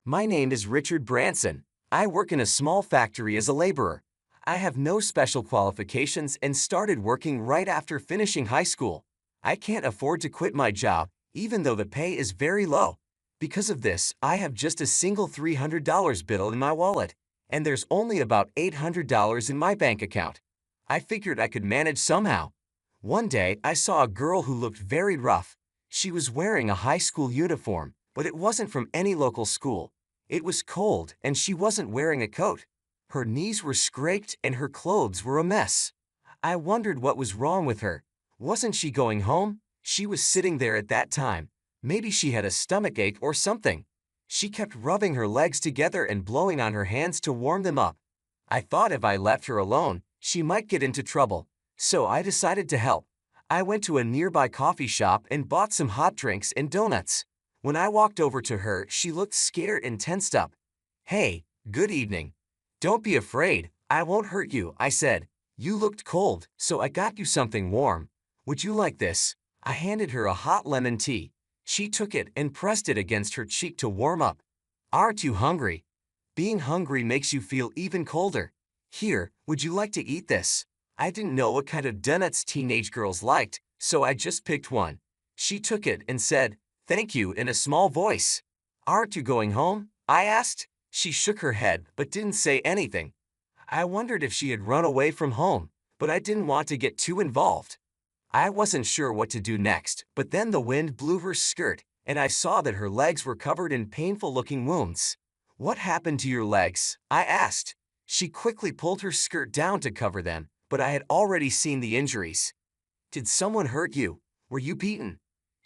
My name is Richard Branson. I work in a small factory as a laborer. I have no special qualifications and started working right after finishing high school. I can't afford to quit my job, even though the pay is very low. Because of this, I have just a single $300 bill in my wallet, and there's only about $800 in my bank account. I figured I could manage somehow. One day, I saw a girl who looked very rough. She was wearing a high school uniform, but it wasn't from any local school. It was cold, and she wasn't wearing a coat. Her knees were scraped and her clothes were a mess. I wondered what was wrong with her. Wasn't she going home? She was sitting there at that time. Maybe she had a stomachache or something. She kept rubbing her legs together and blowing on her hands to warm them up. I thought if I left her alone, she might get into trouble. So I decided to help. I went to a nearby coffee shop and bought some hot drinks and donuts. When I walked over to her, she looked scared and tensed up. "Hey, good evening. Don't be afraid, I won't hurt you," I said. "You looked cold, so I got you something warm. Would you like this?" I handed her a hot lemon tea. She took it and pressed it against her cheek to warm up. "Aren't you hungry?" Being hungry makes you feel even colder. "Here, would you like to eat this?" I didn't know what kind of donuts teenage girls liked, so I just picked one. She took it and said, "Thank you," in a small voice. "Aren't you going home?" I asked. She shook her head but didn't say anything. I wondered if she had run away from home, but I didn't want to get too involved. I wasn't sure what to do next, but then the wind blew her skirt, and I saw that her legs were covered in painful-looking wounds. "What happened to your legs?" I asked. She quickly pulled her skirt down to cover them, but I had already seen the injuries. "Did someone hurt you? Were you beaten?"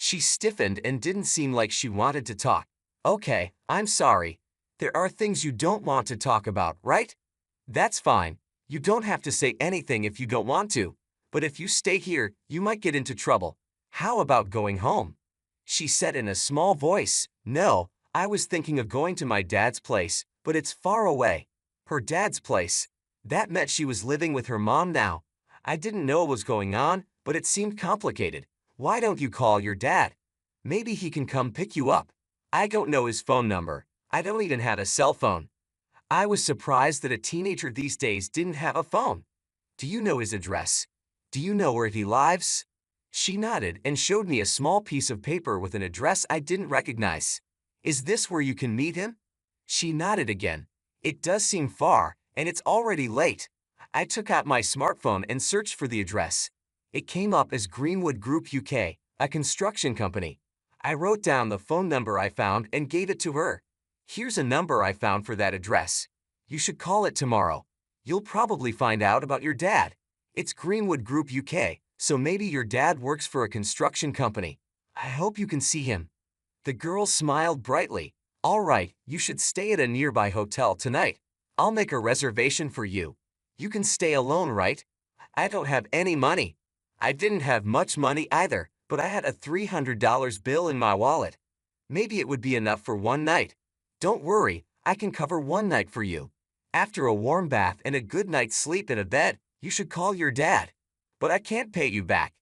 She stiffened and didn't seem like she wanted to talk. "Okay, I'm sorry. There are things you don't want to talk about, right? That's fine. You don't have to say anything if you don't want to. But if you stay here, you might get into trouble. How about going home?" She said in a small voice. "No, I was thinking of going to my dad's place, but it's far away." Her dad's place. That meant she was living with her mom now. I didn't know what was going on, but it seemed complicated. "Why don't you call your dad? Maybe he can come pick you up." "I don't know his phone number. I don't even have a cell phone." I was surprised that a teenager these days didn't have a phone. "Do you know his address? Do you know where he lives?" She nodded and showed me a small piece of paper with an address I didn't recognize. "Is this where you can meet him?" She nodded again. "It does seem far, and it's already late." I took out my smartphone and searched for the address. It came up as Greenwood Group UK, a construction company. I wrote down the phone number I found and gave it to her. "Here's a number I found for that address. You should call it tomorrow. You'll probably find out about your dad. It's Greenwood Group UK, so maybe your dad works for a construction company. I hope you can see him." The girl smiled brightly. "All right, you should stay at a nearby hotel tonight. I'll make a reservation for you. You can stay alone, right?" "I don't have any money." I didn't have much money either, but I had a $300 bill in my wallet. "Maybe it would be enough for one night." "Don't worry, I can cover one night for you. After a warm bath and a good night's sleep in a bed, you should call your dad." "But I can't pay you back."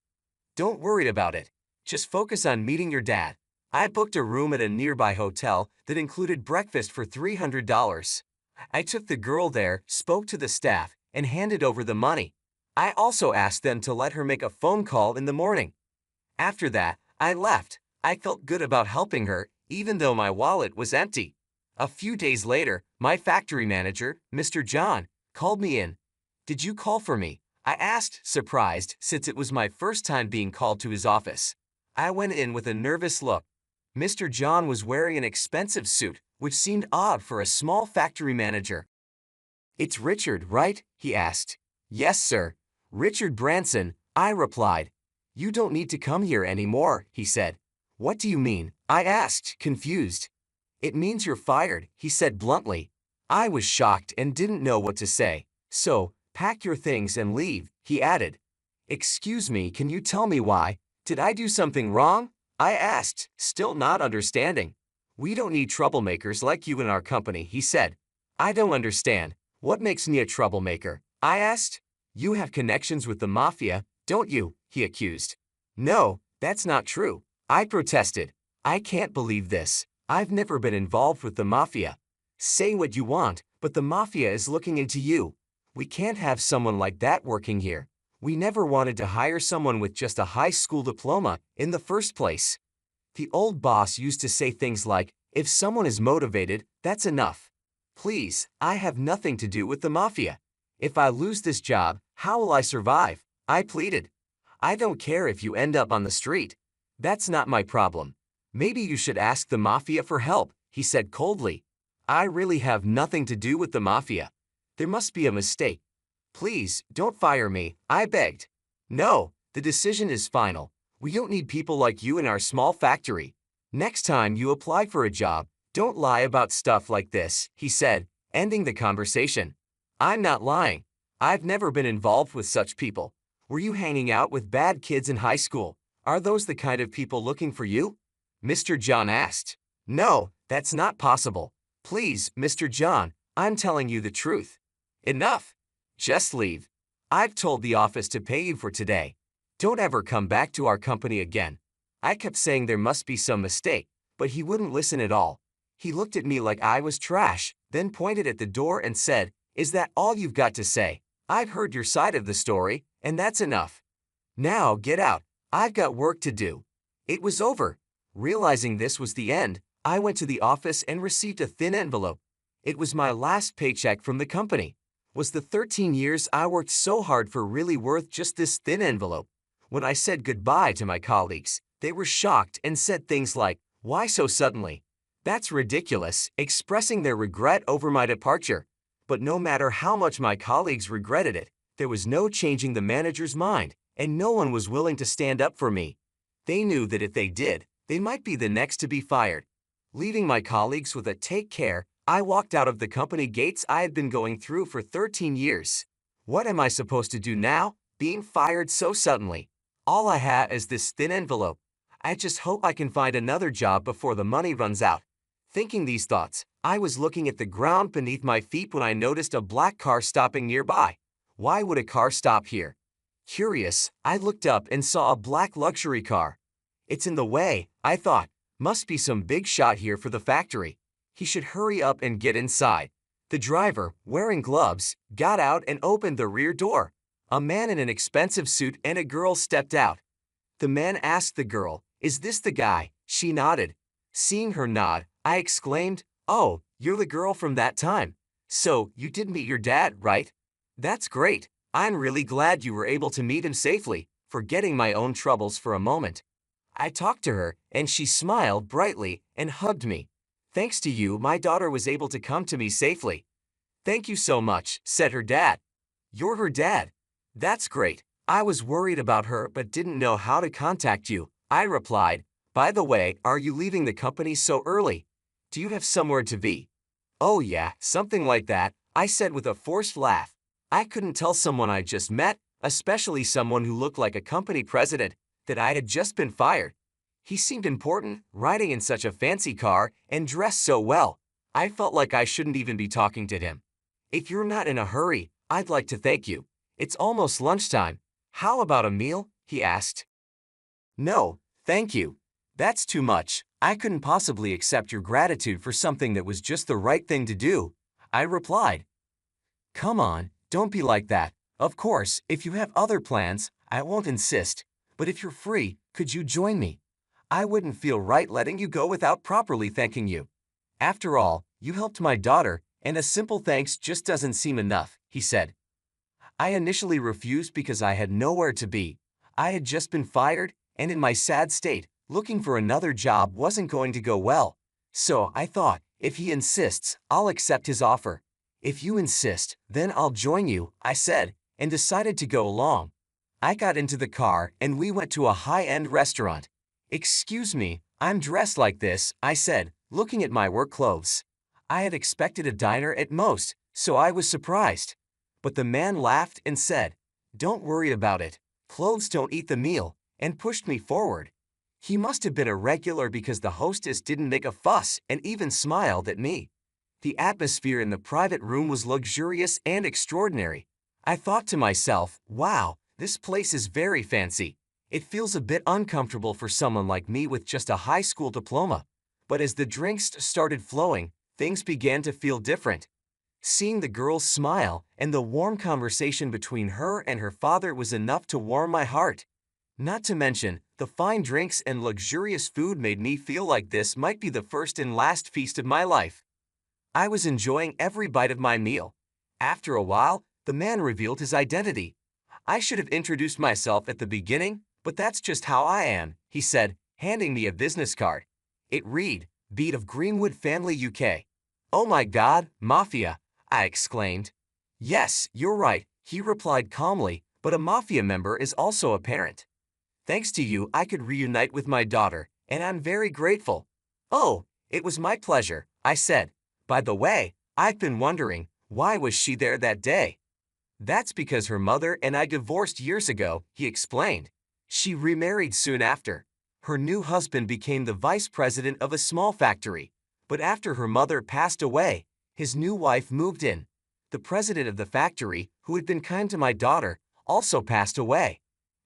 "Don't worry about it. Just focus on meeting your dad." I booked a room at a nearby hotel that included breakfast for $300. I took the girl there, spoke to the staff, and handed over the money. I also asked them to let her make a phone call in the morning. After that, I left. I felt good about helping her, even though my wallet was empty. A few days later, my factory manager, Mr. John, called me in. "Did you call for me?" I asked, surprised, since it was my first time being called to his office. I went in with a nervous look. Mr. John was wearing an expensive suit, which seemed odd for a small factory manager. "It's Richard, right?" he asked. "Yes, sir. Richard Branson," I replied. "You don't need to come here anymore," he said. "What do you mean?" I asked, confused. "It means you're fired," he said bluntly. I was shocked and didn't know what to say. "So, pack your things and leave," he added. "Excuse me, can you tell me why? Did I do something wrong?" I asked, still not understanding. "We don't need troublemakers like you in our company," he said. "I don't understand. What makes me a troublemaker?" I asked. "You have connections with the mafia, don't you?" he accused. "No, that's not true," I protested. "I can't believe this. I've never been involved with the mafia. Say what you want, but the mafia is looking into you. We can't have someone like that working here. We never wanted to hire someone with just a high school diploma in the first place. The old boss used to say things like, if someone is motivated, that's enough. Please, I have nothing to do with the mafia. If I lose this job, how will I survive? I pleaded. I don't care if you end up on the street. That's not my problem. Maybe you should ask the mafia for help, he said coldly. I really have nothing to do with the mafia. There must be a mistake. Please, don't fire me, I begged. No, the decision is final. We don't need people like you in our small factory. Next time you apply for a job, don't lie about stuff like this, he said, ending the conversation. I'm not lying. I've never been involved with such people. Were you hanging out with bad kids in high school? Are those the kind of people looking for you? Mr. John asked. No, that's not possible. Please, Mr. John, I'm telling you the truth. Enough. Just leave. I've told the office to pay you for today. Don't ever come back to our company again. I kept saying there must be some mistake, but he wouldn't listen at all. He looked at me like I was trash, then pointed at the door and said, Is that all you've got to say? I've heard your side of the story, and that's enough. Now get out. I've got work to do. It was over. Realizing this was the end, I went to the office and received a thin envelope. It was my last paycheck from the company. Was the 13 years I worked so hard for really worth just this thin envelope? When I said goodbye to my colleagues, they were shocked and said things like, Why so suddenly? That's ridiculous, expressing their regret over my departure. But no matter how much my colleagues regretted it, there was no changing the manager's mind, and no one was willing to stand up for me. They knew that if they did, they might be the next to be fired. Leaving my colleagues with a take care, I walked out of the company gates I had been going through for 13 years. What am I supposed to do now, being fired so suddenly? All I have is this thin envelope. I just hope I can find another job before the money runs out. Thinking these thoughts, I was looking at the ground beneath my feet when I noticed a black car stopping nearby. Why would a car stop here? Curious, I looked up and saw a black luxury car. It's in the way, I thought. Must be some big shot here for the factory. He should hurry up and get inside. The driver, wearing gloves, got out and opened the rear door. A man in an expensive suit and a girl stepped out. The man asked the girl, Is this the guy? She nodded. Seeing her nod, I exclaimed, Oh, you're the girl from that time. So, you did meet your dad, right? That's great. I'm really glad you were able to meet him safely, forgetting my own troubles for a moment. I talked to her, and she smiled brightly and hugged me. Thanks to you, my daughter was able to come to me safely. Thank you so much, said her dad. You're her dad. That's great. I was worried about her but didn't know how to contact you, I replied. By the way, are you leaving the company so early? Do you have somewhere to be? Oh yeah, something like that, I said with a forced laugh. I couldn't tell someone I just met, especially someone who looked like a company president, that I had just been fired. He seemed important, riding in such a fancy car and dressed so well. I felt like I shouldn't even be talking to him. If you're not in a hurry, I'd like to thank you. It's almost lunchtime. How about a meal? He asked. No, thank you. That's too much. I couldn't possibly accept your gratitude for something that was just the right thing to do, I replied. Come on, don't be like that. Of course, if you have other plans, I won't insist. But if you're free, could you join me? I wouldn't feel right letting you go without properly thanking you. After all, you helped my daughter, and a simple thanks just doesn't seem enough, he said. I initially refused because I had nowhere to be. I had just been fired, and in my sad state, looking for another job wasn't going to go well. So I thought, if he insists, I'll accept his offer. If you insist, then I'll join you, I said, and decided to go along. I got into the car and we went to a high-end restaurant. Excuse me, I'm dressed like this, I said, looking at my work clothes. I had expected a diner at most, so I was surprised. But the man laughed and said, Don't worry about it. Clothes don't eat the meal, and pushed me forward. He must have been a regular because the hostess didn't make a fuss and even smiled at me. The atmosphere in the private room was luxurious and extraordinary. I thought to myself, wow, this place is very fancy. It feels a bit uncomfortable for someone like me with just a high school diploma. But as the drinks started flowing, things began to feel different. Seeing the girl's smile and the warm conversation between her and her father was enough to warm my heart. Not to mention, the fine drinks and luxurious food made me feel like this might be the first and last feast of my life. I was enjoying every bite of my meal. After a while, the man revealed his identity. I should have introduced myself at the beginning, but that's just how I am, he said, handing me a business card. It read, Beat of Greenwood Family UK. Oh my God, Mafia, I exclaimed. Yes, you're right, he replied calmly, but a Mafia member is also a parent. Thanks to you, I could reunite with my daughter, and I'm very grateful. Oh, it was my pleasure, I said. By the way, I've been wondering, why was she there that day? That's because her mother and I divorced years ago, he explained. She remarried soon after. Her new husband became the vice president of a small factory. But after her mother passed away, his new wife moved in. The president of the factory, who had been kind to my daughter, also passed away.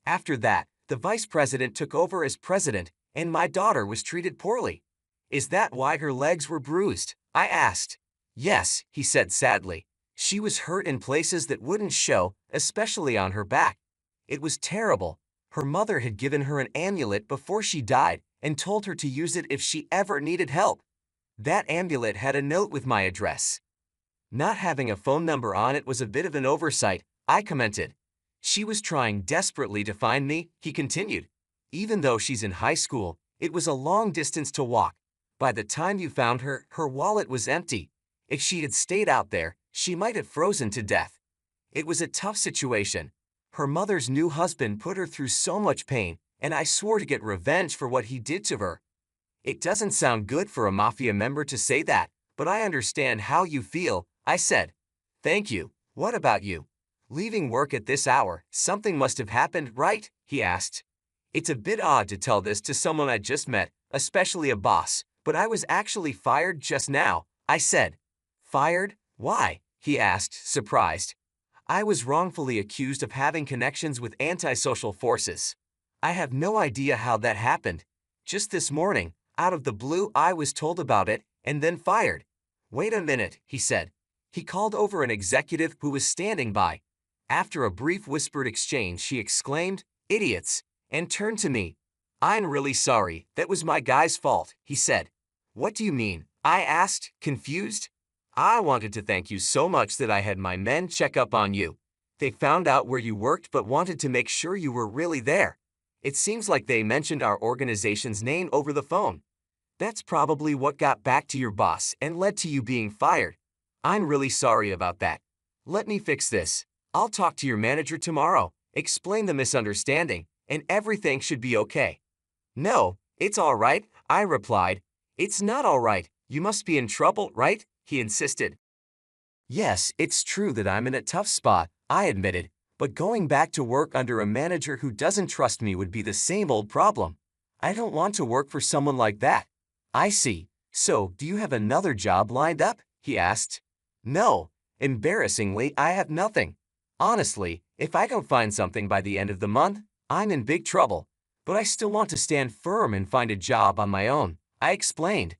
After that, the vice president took over as president, and my daughter was treated poorly. Is that why her legs were bruised? I asked. Yes, he said sadly. She was hurt in places that wouldn't show, especially on her back. It was terrible. Her mother had given her an amulet before she died and told her to use it if she ever needed help. That amulet had a note with my address. Not having a phone number on it was a bit of an oversight, I commented. She was trying desperately to find me, he continued. Even though she's in high school, it was a long distance to walk. By the time you found her, her wallet was empty. If she had stayed out there, she might have frozen to death. It was a tough situation. Her mother's new husband put her through so much pain, and I swore to get revenge for what he did to her. It doesn't sound good for a Mafia member to say that, but I understand how you feel, I said. Thank you. What about you? Leaving work at this hour, something must have happened, right? He asked. It's a bit odd to tell this to someone I just met, especially a boss, but I was actually fired just now, I said. Fired? Why? He asked, surprised. I was wrongfully accused of having connections with antisocial forces. I have no idea how that happened. Just this morning, out of the blue, I was told about it and then fired. Wait a minute, he said. He called over an executive who was standing by. After a brief whispered exchange, she exclaimed, Idiots, and turned to me. I'm really sorry, that was my guy's fault, he said. What do you mean? I asked, confused. I wanted to thank you so much that I had my men check up on you. They found out where you worked but wanted to make sure you were really there. It seems like they mentioned our organization's name over the phone. That's probably what got back to your boss and led to you being fired. I'm really sorry about that. Let me fix this. I'll talk to your manager tomorrow, explain the misunderstanding, and everything should be okay. No, it's all right, I replied. It's not all right. You must be in trouble, right? He insisted. Yes, it's true that I'm in a tough spot, I admitted, but going back to work under a manager who doesn't trust me would be the same old problem. I don't want to work for someone like that. I see. So, do you have another job lined up? He asked. No. Embarrassingly, I have nothing. Honestly, if I don't find something by the end of the month, I'm in big trouble. But I still want to stand firm and find a job on my own, I explained.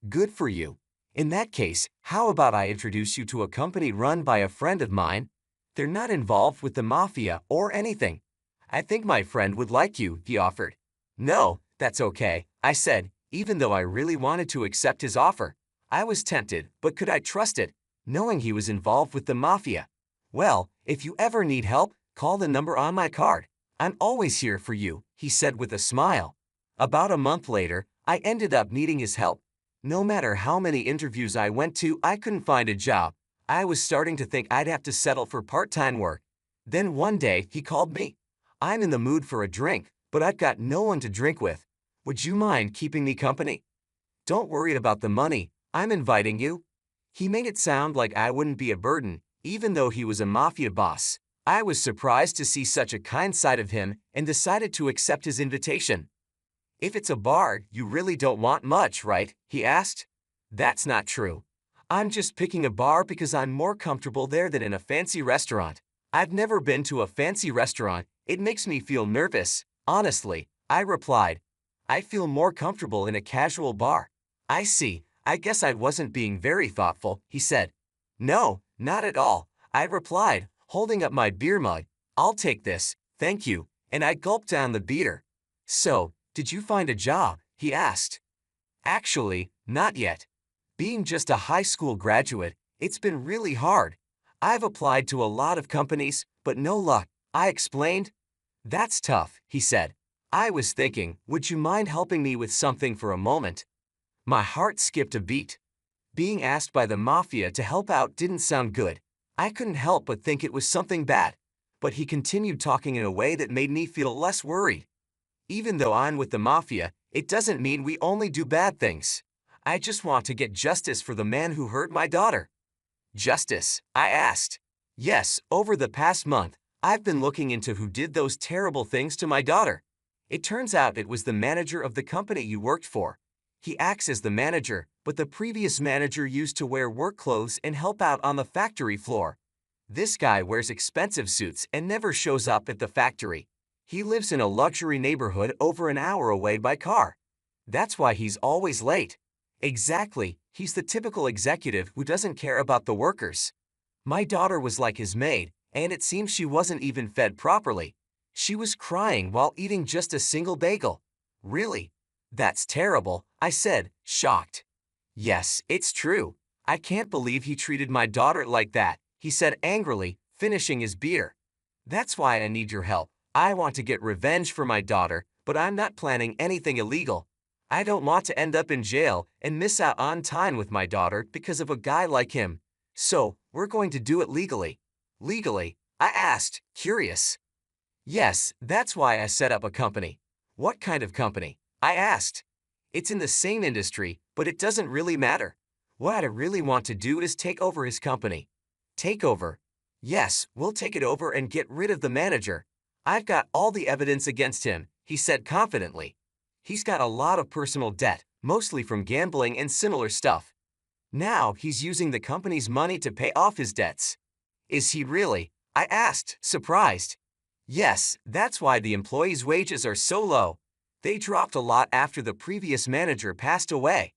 Good for you. In that case, how about I introduce you to a company run by a friend of mine? They're not involved with the mafia or anything. I think my friend would like you, he offered. No, that's okay, I said, even though I really wanted to accept his offer. I was tempted, but could I trust it, knowing he was involved with the mafia? Well, if you ever need help, call the number on my card. I'm always here for you, he said with a smile. About a month later, I ended up needing his help. No matter how many interviews I went to, I couldn't find a job. I was starting to think I'd have to settle for part-time work. Then one day, he called me. I'm in the mood for a drink, but I've got no one to drink with. Would you mind keeping me company? Don't worry about the money, I'm inviting you. He made it sound like I wouldn't be a burden, even though he was a mafia boss. I was surprised to see such a kind side of him and decided to accept his invitation. If it's a bar, you really don't want much, right? He asked. That's not true. I'm just picking a bar because I'm more comfortable there than in a fancy restaurant. I've never been to a fancy restaurant. It makes me feel nervous. Honestly, I replied. I feel more comfortable in a casual bar. I see. I guess I wasn't being very thoughtful, he said. No, not at all, I replied, holding up my beer mug. I'll take this, thank you, and I gulped down the beer. So, did you find a job? He asked. Actually, not yet. Being just a high school graduate, it's been really hard. I've applied to a lot of companies, but no luck, I explained. That's tough, he said. I was thinking, would you mind helping me with something for a moment? My heart skipped a beat. Being asked by the mafia to help out didn't sound good. I couldn't help but think it was something bad. But he continued talking in a way that made me feel less worried. Even though I'm with the mafia, it doesn't mean we only do bad things. I just want to get justice for the man who hurt my daughter. Justice? I asked. Yes, over the past month, I've been looking into who did those terrible things to my daughter. It turns out it was the manager of the company you worked for. He acts as the manager, but the previous manager used to wear work clothes and help out on the factory floor. This guy wears expensive suits and never shows up at the factory. He lives in a luxury neighborhood over an hour away by car. That's why he's always late. Exactly, he's the typical executive who doesn't care about the workers. My daughter was like his maid, and it seems she wasn't even fed properly. She was crying while eating just a single bagel. Really? That's terrible, I said, shocked. Yes, it's true. I can't believe he treated my daughter like that, he said angrily, finishing his beer. That's why I need your help. I want to get revenge for my daughter, but I'm not planning anything illegal. I don't want to end up in jail and miss out on time with my daughter because of a guy like him. So, we're going to do it legally. Legally? I asked, curious. Yes, that's why I set up a company. What kind of company? I asked. It's in the same industry, but it doesn't really matter. What I really want to do is take over his company. Take over? Yes, we'll take it over and get rid of the manager. I've got all the evidence against him, he said confidently. He's got a lot of personal debt, mostly from gambling and similar stuff. Now he's using the company's money to pay off his debts. Is he really? I asked, surprised. Yes, that's why the employees' wages are so low. They dropped a lot after the previous manager passed away.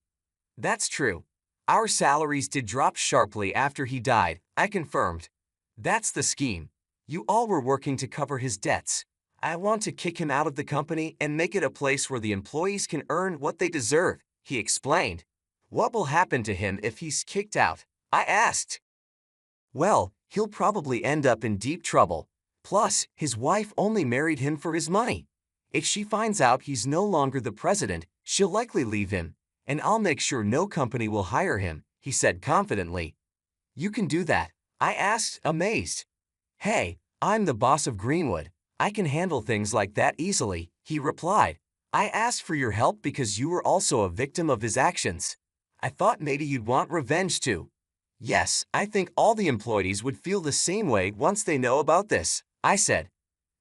That's true. Our salaries did drop sharply after he died, I confirmed. That's the scheme. You all were working to cover his debts. I want to kick him out of the company and make it a place where the employees can earn what they deserve, he explained. What will happen to him if he's kicked out? I asked. Well, he'll probably end up in deep trouble. Plus, his wife only married him for his money. If she finds out he's no longer the president, she'll likely leave him. And I'll make sure no company will hire him, he said confidently. You can do that? I asked, amazed. Hey, I'm the boss of Greenwood. I can handle things like that easily, he replied. I asked for your help because you were also a victim of his actions. I thought maybe you'd want revenge too. Yes, I think all the employees would feel the same way once they know about this, I said.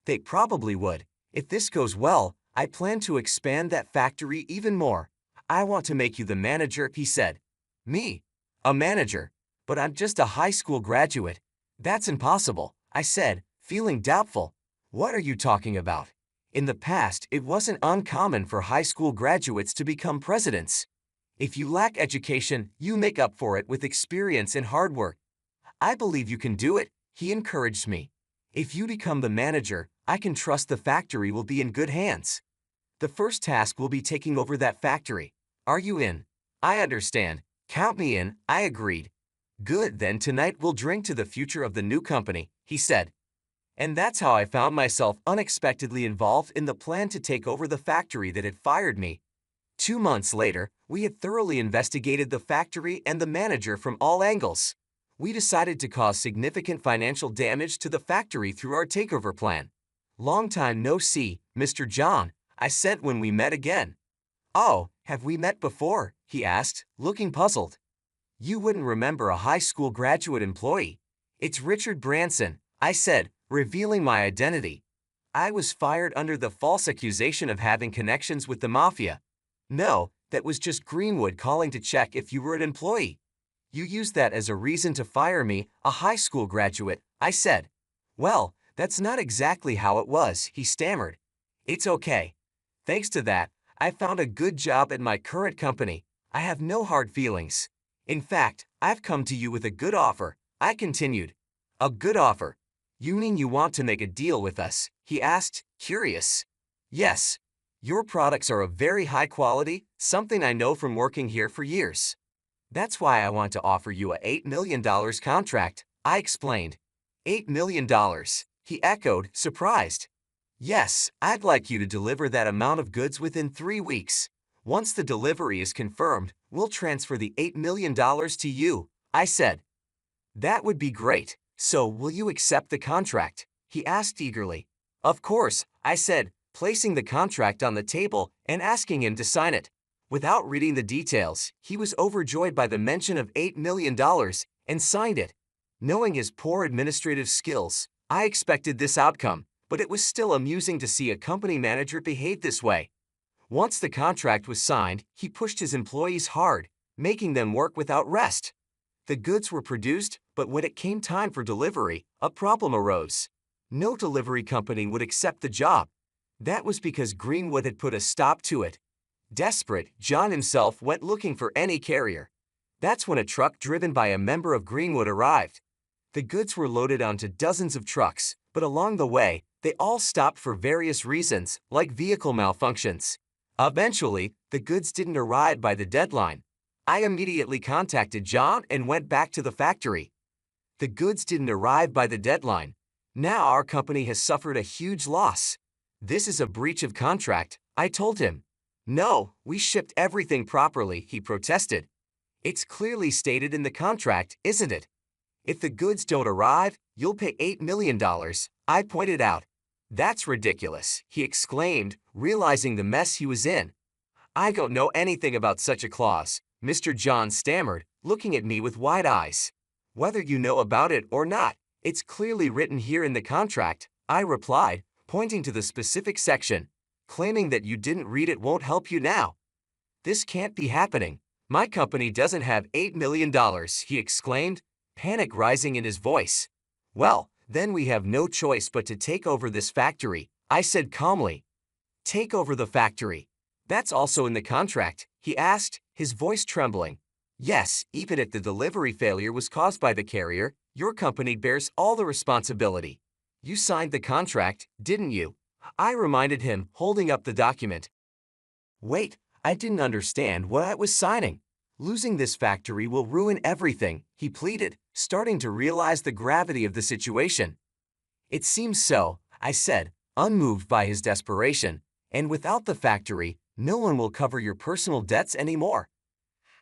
They probably would. If this goes well, I plan to expand that factory even more. I want to make you the manager, he said. Me? A manager? But I'm just a high school graduate. That's impossible, I said, feeling doubtful. What are you talking about? In the past, it wasn't uncommon for high school graduates to become presidents. If you lack education, you make up for it with experience and hard work. I believe you can do it, he encouraged me. If you become the manager, I can trust the factory will be in good hands. The first task will be taking over that factory. Are you in? I understand. Count me in, I agreed. Good, then tonight we'll drink to the future of the new company, he said. And that's how I found myself unexpectedly involved in the plan to take over the factory that had fired me. 2 months later, we had thoroughly investigated the factory and the manager from all angles. We decided to cause significant financial damage to the factory through our takeover plan. Long time no see, Mr. John, I said when we met again. Oh, have we met before? He asked, looking puzzled. You wouldn't remember a high school graduate employee. It's Richard Branson, I said, revealing my identity. I was fired under the false accusation of having connections with the mafia. No, that was just Greenwood calling to check if you were an employee. You used that as a reason to fire me, a high school graduate, I said. Well, that's not exactly how it was, he stammered. It's okay. Thanks to that, I found a good job at my current company. I have no hard feelings. In fact, I've come to you with a good offer, I continued. A good offer? You mean you want to make a deal with us? He asked, curious. Yes. Your products are of very high quality, something I know from working here for years. That's why I want to offer you a $8 million contract, I explained. $8 million, he echoed, surprised. Yes, I'd like you to deliver that amount of goods within 3 weeks. Once the delivery is confirmed, we'll transfer the $8 million to you, I said. That would be great. So will you accept the contract? He asked eagerly. Of course, I said, placing the contract on the table and asking him to sign it. Without reading the details, he was overjoyed by the mention of $8 million and signed it. Knowing his poor administrative skills, I expected this outcome, but it was still amusing to see a company manager behave this way. Once the contract was signed, he pushed his employees hard, making them work without rest. The goods were produced, but when it came time for delivery, a problem arose. No delivery company would accept the job. That was because Greenwood had put a stop to it. Desperate, John himself went looking for any carrier. That's when a truck driven by a member of Greenwood arrived. The goods were loaded onto dozens of trucks, but along the way, they all stopped for various reasons, like vehicle malfunctions. Eventually, the goods didn't arrive by the deadline. I immediately contacted John and went back to the factory. The goods didn't arrive by the deadline. Now our company has suffered a huge loss. This is a breach of contract, I told him. No, we shipped everything properly, he protested. It's clearly stated in the contract, isn't it? If the goods don't arrive, you'll pay $8 million, I pointed out. That's ridiculous, he exclaimed, realizing the mess he was in. I don't know anything about such a clause, Mr. John stammered, looking at me with wide eyes. Whether you know about it or not, it's clearly written here in the contract, I replied, pointing to the specific section. Claiming that you didn't read it won't help you now. This can't be happening. My company doesn't have $8 million, he exclaimed, panic rising in his voice. Well, then we have no choice but to take over this factory, I said calmly. Take over the factory. That's also in the contract, he asked, his voice trembling. Yes, even if the delivery failure was caused by the carrier, your company bears all the responsibility. You signed the contract, didn't you? I reminded him, holding up the document. Wait, I didn't understand what I was signing. Losing this factory will ruin everything, he pleaded, starting to realize the gravity of the situation. It seems so, I said, unmoved by his desperation, and without the factory, no one will cover your personal debts anymore.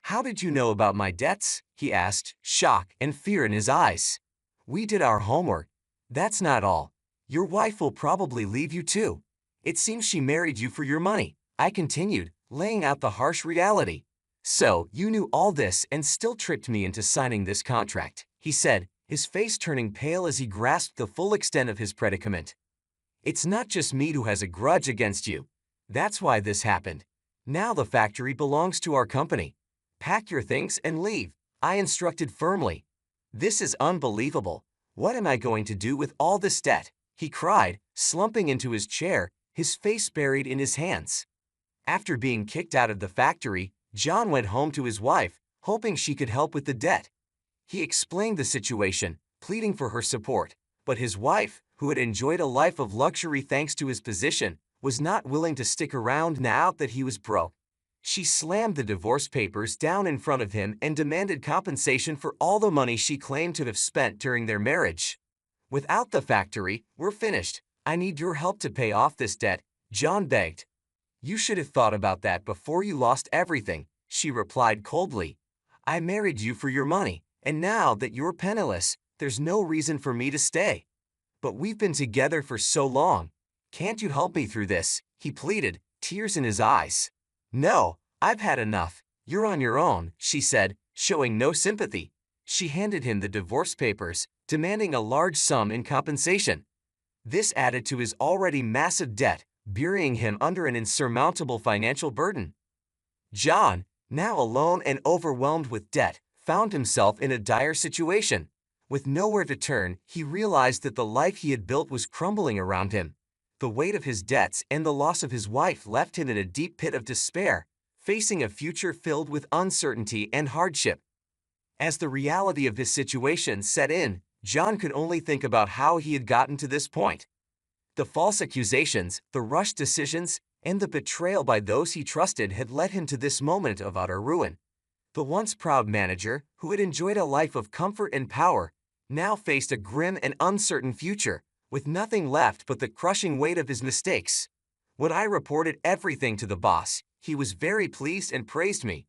How did you know about my debts? He asked, shock and fear in his eyes. We did our homework. That's not all. Your wife will probably leave you too. It seems she married you for your money, I continued, laying out the harsh reality. So, you knew all this and still tricked me into signing this contract, he said, his face turning pale as he grasped the full extent of his predicament. It's not just me who has a grudge against you. That's why this happened. Now the factory belongs to our company. Pack your things and leave, I instructed firmly. This is unbelievable. What am I going to do with all this debt? He cried, slumping into his chair, his face buried in his hands. After being kicked out of the factory, John went home to his wife, hoping she could help with the debt. He explained the situation, pleading for her support, but his wife, who had enjoyed a life of luxury thanks to his position, was not willing to stick around now that he was broke. She slammed the divorce papers down in front of him and demanded compensation for all the money she claimed to have spent during their marriage. Without the factory, we're finished. I need your help to pay off this debt, John begged. You should have thought about that before you lost everything, she replied coldly. I married you for your money, and now that you're penniless, there's no reason for me to stay. But we've been together for so long. Can't you help me through this? He pleaded, tears in his eyes. No, I've had enough. You're on your own, she said, showing no sympathy. She handed him the divorce papers, demanding a large sum in compensation. This added to his already massive debt, burying him under an insurmountable financial burden. John, now alone and overwhelmed with debt, found himself in a dire situation. With nowhere to turn, he realized that the life he had built was crumbling around him. The weight of his debts and the loss of his wife left him in a deep pit of despair, facing a future filled with uncertainty and hardship. As the reality of his situation set in, John could only think about how he had gotten to this point. The false accusations, the rushed decisions, and the betrayal by those he trusted had led him to this moment of utter ruin. The once proud manager, who had enjoyed a life of comfort and power, now faced a grim and uncertain future, with nothing left but the crushing weight of his mistakes. When I reported everything to the boss, he was very pleased and praised me.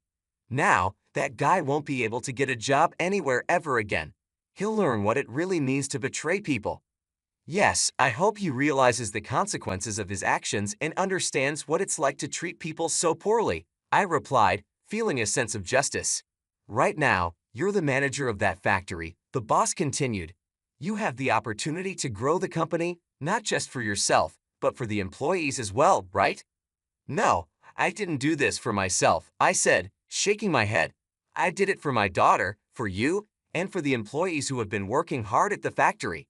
Now, that guy won't be able to get a job anywhere ever again. He'll learn what it really means to betray people. Yes, I hope he realizes the consequences of his actions and understands what it's like to treat people so poorly, I replied, feeling a sense of justice. Right now, you're the manager of that factory, the boss continued. You have the opportunity to grow the company, not just for yourself, but for the employees as well, right? No, I didn't do this for myself, I said, shaking my head. I did it for my daughter, for you, and for the employees who have been working hard at the factory.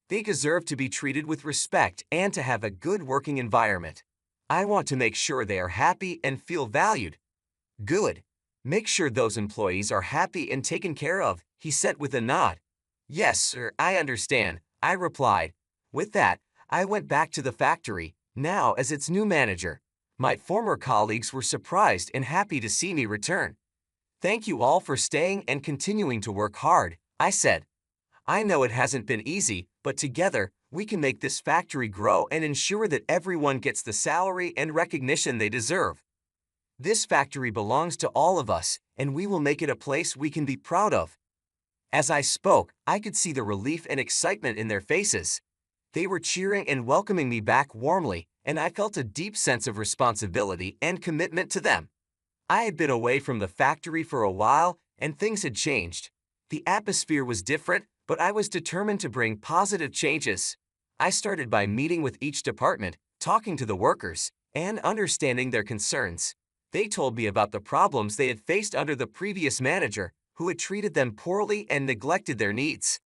They deserve to be treated with respect and to have a good working environment. I want to make sure they are happy and feel valued. Good. Make sure those employees are happy and taken care of, he said with a nod. Yes, sir, I understand, I replied. With that, I went back to the factory, now as its new manager. My former colleagues were surprised and happy to see me return. Thank you all for staying and continuing to work hard, I said. I know it hasn't been easy, but together, we can make this factory grow and ensure that everyone gets the salary and recognition they deserve. This factory belongs to all of us, and we will make it a place we can be proud of. As I spoke, I could see the relief and excitement in their faces. They were cheering and welcoming me back warmly, and I felt a deep sense of responsibility and commitment to them. I had been away from the factory for a while, and things had changed. The atmosphere was different, but I was determined to bring positive changes. I started by meeting with each department, talking to the workers, and understanding their concerns. They told me about the problems they had faced under the previous manager, who had treated them poorly and neglected their needs.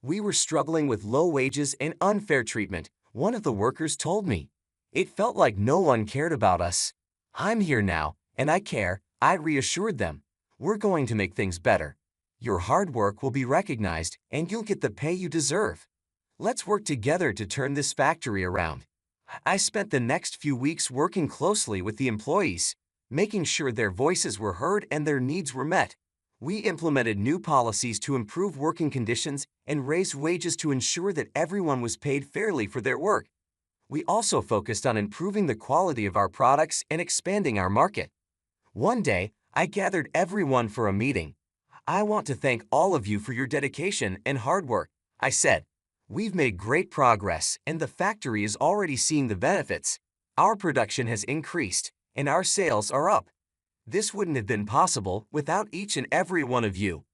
We were struggling with low wages and unfair treatment, one of the workers told me. It felt like no one cared about us. I'm here now, and I care, I reassured them. We're going to make things better. Your hard work will be recognized, and you'll get the pay you deserve. Let's work together to turn this factory around. I spent the next few weeks working closely with the employees, making sure their voices were heard and their needs were met. We implemented new policies to improve working conditions and raise wages to ensure that everyone was paid fairly for their work. We also focused on improving the quality of our products and expanding our market. One day, I gathered everyone for a meeting. I want to thank all of you for your dedication and hard work, I said. We've made great progress, and the factory is already seeing the benefits. Our production has increased, and our sales are up. This wouldn't have been possible without each and every one of you.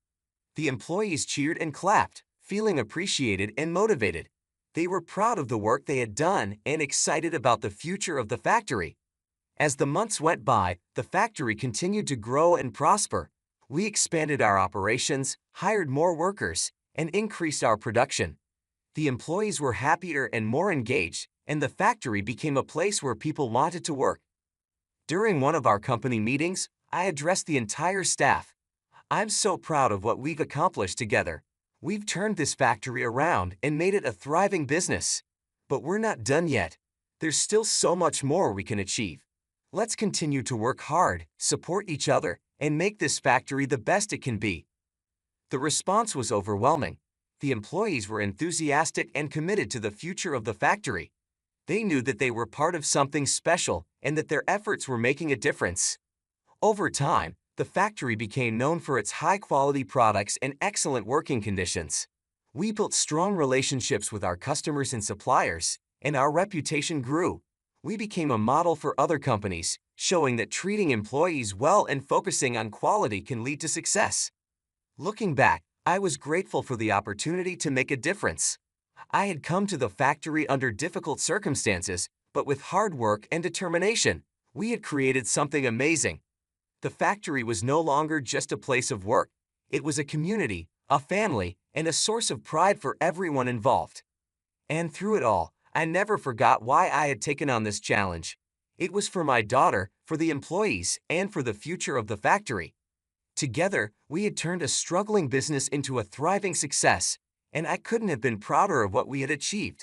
The employees cheered and clapped, feeling appreciated and motivated. They were proud of the work they had done and excited about the future of the factory. As the months went by, the factory continued to grow and prosper. We expanded our operations, hired more workers, and increased our production. The employees were happier and more engaged, and the factory became a place where people wanted to work. During one of our company meetings, I addressed the entire staff. I'm so proud of what we've accomplished together. We've turned this factory around and made it a thriving business. But we're not done yet. There's still so much more we can achieve. Let's continue to work hard, support each other, and make this factory the best it can be. The response was overwhelming. The employees were enthusiastic and committed to the future of the factory. They knew that they were part of something special and that their efforts were making a difference. Over time, the factory became known for its high-quality products and excellent working conditions. We built strong relationships with our customers and suppliers, and our reputation grew. We became a model for other companies, showing that treating employees well and focusing on quality can lead to success. Looking back, I was grateful for the opportunity to make a difference. I had come to the factory under difficult circumstances, but with hard work and determination, we had created something amazing. The factory was no longer just a place of work. It was a community, a family, and a source of pride for everyone involved. And through it all, I never forgot why I had taken on this challenge. It was for my daughter, for the employees, and for the future of the factory. Together, we had turned a struggling business into a thriving success, and I couldn't have been prouder of what we had achieved.